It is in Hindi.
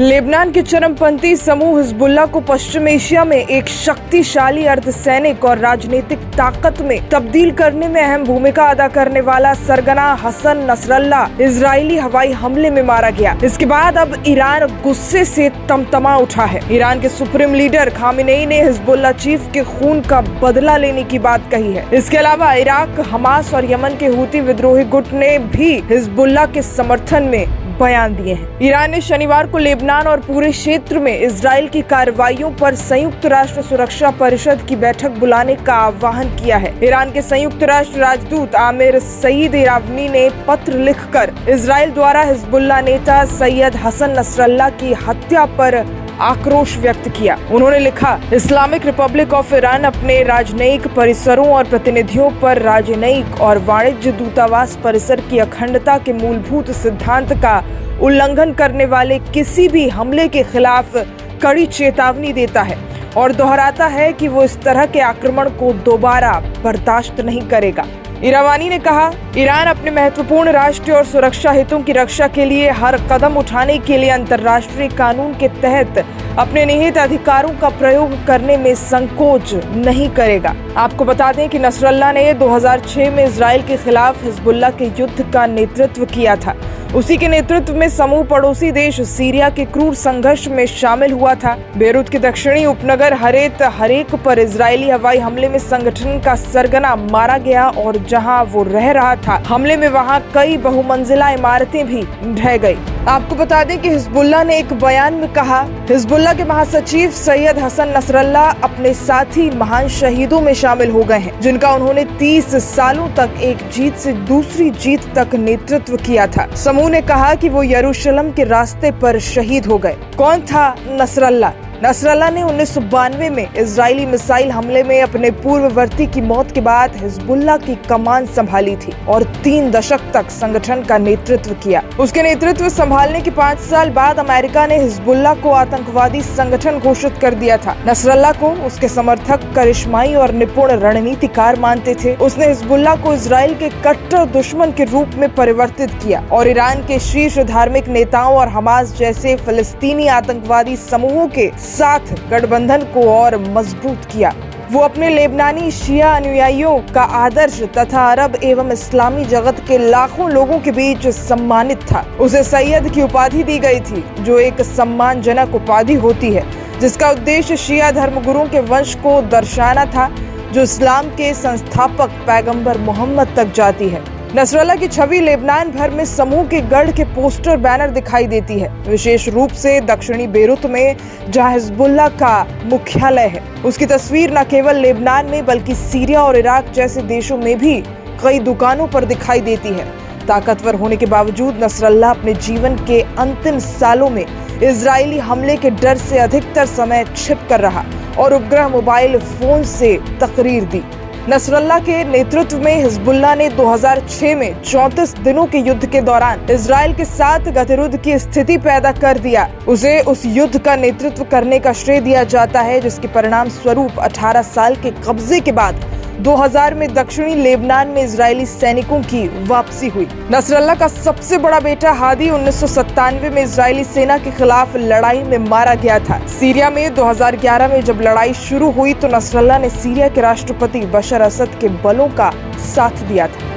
लेबनान के चरमपंथी समूह हिजबुल्लाह को पश्चिम एशिया में एक शक्तिशाली अर्धसैनिक और राजनीतिक ताकत में तब्दील करने में अहम भूमिका अदा करने वाला सरगना हसन नसरल्लाह इजरायली हवाई हमले में मारा गया। इसके बाद अब ईरान गुस्से से तमतमा उठा है। ईरान के सुप्रीम लीडर खामेनेई ने हिजबुल्लाह चीफ के खून का बदला लेने की बात कही है। इसके अलावा इराक, हमास और यमन के हूती विद्रोही गुट ने भी हिजबुल्लाह के समर्थन में बयान दिए हैं। ईरान ने शनिवार को लेबनान और पूरे क्षेत्र में इजराइल की कार्रवाइयों पर संयुक्त राष्ट्र सुरक्षा परिषद की बैठक बुलाने का आह्वान किया है। ईरान के संयुक्त राष्ट्र राजदूत आमिर सईद इरावनी ने पत्र लिखकर इजराइल द्वारा हिजबुल्लाह नेता सैयद हसन नसरल्लाह की हत्या पर आक्रोश व्यक्त किया। उन्होंने लिखा, इस्लामिक रिपब्लिक ऑफ ईरान अपने राजनयिक परिसरों और प्रतिनिधियों पर राजनयिक और वाणिज्य दूतावास परिसर की अखंडता के मूलभूत सिद्धांत का उल्लंघन करने वाले किसी भी हमले के खिलाफ कड़ी चेतावनी देता है और दोहराता है कि वो इस तरह के आक्रमण को दोबारा बर्दाश्त नहीं करेगा। इरावानी ने कहा, ईरान अपने महत्वपूर्ण राष्ट्रीय और सुरक्षा हितों की रक्षा के लिए हर कदम उठाने के लिए अंतर्राष्ट्रीय कानून के तहत अपने निहित अधिकारों का प्रयोग करने में संकोच नहीं करेगा। आपको बता दें कि नसरल्लाह ने 2006 में इजराइल के खिलाफ हिजबुल्लाह के युद्ध का नेतृत्व किया था। उसी के नेतृत्व में समूह पड़ोसी देश सीरिया के क्रूर संघर्ष में शामिल हुआ था। बेरूत के दक्षिणी उपनगर हरेत हरेक पर इजरायली हवाई हमले में संगठन का सरगना मारा गया और जहां वो रह रहा था, हमले में वहां कई बहुमंजिला इमारतें भी ढह गई। आपको बता दें कि हिजबुल्लाह ने एक बयान में कहा, हिजबुल्लाह के महासचिव सैयद हसन नसरल्लाह अपने साथी महान शहीदों में शामिल हो गए हैं, जिनका उन्होंने 30 सालों तक एक जीत से दूसरी जीत तक नेतृत्व किया था। समूह ने कहा कि वो यरूशलेम के रास्ते पर शहीद हो गए। कौन था नसरल्लाह? नसरल्लाह ने 1992 में इजरायली मिसाइल हमले में अपने पूर्ववर्ती की मौत के बाद हिजबुल्लाह की कमान संभाली थी और 3 दशक तक संगठन का नेतृत्व किया। उसके नेतृत्व संभालने के 5 साल बाद अमेरिका ने हिजबुल्लाह को आतंकवादी संगठन घोषित कर दिया था। नसरल्लाह को उसके समर्थक करिश्माई और निपुण रणनीतिकार मानते थे। उसने हिजबुल्लाह को इजराइल के कट्टर दुश्मन के रूप में परिवर्तित किया और ईरान के शीर्ष धार्मिक नेताओं और हमास जैसे फिलिस्तीनी आतंकवादी समूहों के साथ गठबंधन को और मजबूत किया। वो अपने लेबनानी शिया अनुयायियों का आदर्श तथा अरब एवं इस्लामी जगत के लाखों लोगों के बीच सम्मानित था। उसे सैयद की उपाधि दी गई थी, जो एक सम्मानजनक उपाधि होती है जिसका उद्देश्य शिया धर्मगुरुओं के वंश को दर्शाना था, जो इस्लाम के संस्थापक पैगंबर मोहम्मद तक जाती है। नसरल्लाह की छवि लेबनान भर में समूह के गढ़ के पोस्टर बैनर दिखाई देती है, विशेष रूप से दक्षिणी बेरूत में जहां हिजबुल्लाह का मुख्यालय है। उसकी तस्वीर न केवल लेबनान में बल्कि सीरिया और इराक जैसे देशों में भी कई दुकानों पर दिखाई देती है। ताकतवर होने के बावजूद नसरल्लाह अपने जीवन के अंतिम सालों में इजरायली हमले के डर से अधिकतर समय छिप कर रहा और उपग्रह मोबाइल फोन से तकरीर दी। नसरल्लाह के नेतृत्व में हिजबुल्लाह ने 2006 में 34 दिनों के युद्ध के दौरान इजराइल के साथ गतिरोध की स्थिति पैदा कर दिया। उसे उस युद्ध का नेतृत्व करने का श्रेय दिया जाता है, जिसके परिणाम स्वरूप 18 साल के कब्जे के बाद 2000 में दक्षिणी लेबनान में इजरायली सैनिकों की वापसी हुई। नसरल्लाह का सबसे बड़ा बेटा हादी 1997 में इजरायली सेना के खिलाफ लड़ाई में मारा गया था। सीरिया में 2011 में जब लड़ाई शुरू हुई तो नसरल्लाह ने सीरिया के राष्ट्रपति बशर असद के बलों का साथ दिया था।